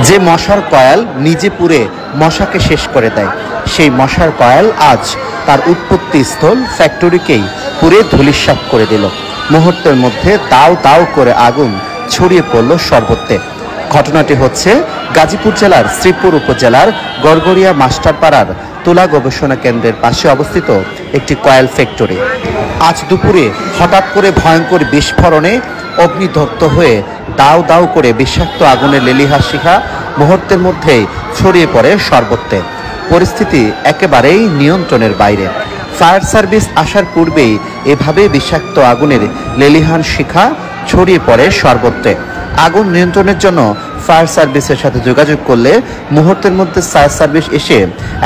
যে মশার কয়েল নিজে পুড়ে মশাকে শেষ করে দেয়, সেই মশার কয়েল আজ তার উৎপত্তি স্থল ফ্যাক্টরিকেই পুড়ে ধূলিসাৎ করে দিল। মুহূর্তের মধ্যে দাউ দাউ করে আগুন ছড়িয়ে পড়ল সর্বত্রে। ঘটনাটি হচ্ছে গাজীপুর জেলার শ্রীপুর উপজেলার গড়গড়িয়া মাস্টারপাড়ার তুলা গবেষণা কেন্দ্রের পাশে অবস্থিত একটি কয়েল ফ্যাক্টরি। আজ দুপুরে হঠাৎ করে ভয়ঙ্কর বিস্ফোরণে অগ্নিদগ্ধ হয়ে দাউ দাউ করে বিষাক্ত আগুনের লেলিহান শিখা মুহূর্তের মধ্যেই ছড়িয়ে পড়ে সর্বত্রে। পরিস্থিতি একেবারেই নিয়ন্ত্রণের বাইরে। ফায়ার সার্ভিস আসার পূর্বেই এভাবে বিষাক্ত আগুনের লেলিহান শিখা ছড়িয়ে পড়ে সর্বত্রে। আগুন নিয়ন্ত্রণের জন্য ফায়ার সার্ভিসের সাথে যোগাযোগ করলে মুহূর্তের মধ্যে ফায়ার সার্ভিস এসে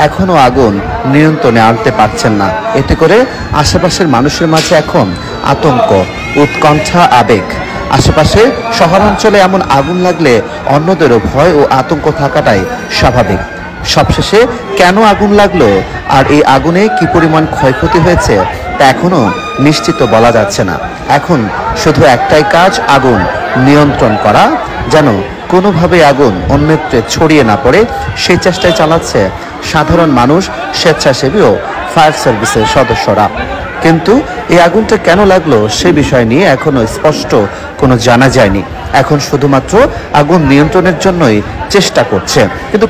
এখনও আগুন নিয়ন্ত্রণে আনতে পারছেন না। এতে করে আশেপাশের মানুষের মাঝে এখন আতঙ্ক, উৎকণ্ঠা, আবেগ। আশেপাশে শহরাঞ্চলে এমন আগুন লাগলে অন্যদেরও ভয় ও আতঙ্ক থাকাটাই স্বাভাবিক। সবশেষে কেন আগুন লাগলো আর এই আগুনে কি পরিমাণ ক্ষয়ক্ষতি হয়েছে তা এখনো নিশ্চিত বলা যাচ্ছে না। এখন শুধু একটাই কাজ, আগুন নিয়ন্ত্রণ করা, যেন কোনোভাবে আগুন অন্যত্রে ছড়িয়ে না পড়ে সেই চেষ্টায় চালাচ্ছে সাধারণ মানুষ, স্বেচ্ছাসেবী ও ফায়ার সার্ভিসের সদস্যরা। কিন্তু এই আগুনটা কেন লাগলো সে বিষয় নিয়ে এখনো স্পষ্ট কোনো জানা যায়নি। এখন শুধুমাত্র আগুন নিয়ন্ত্রণের জন্যই চেষ্টা করছে, কিন্তু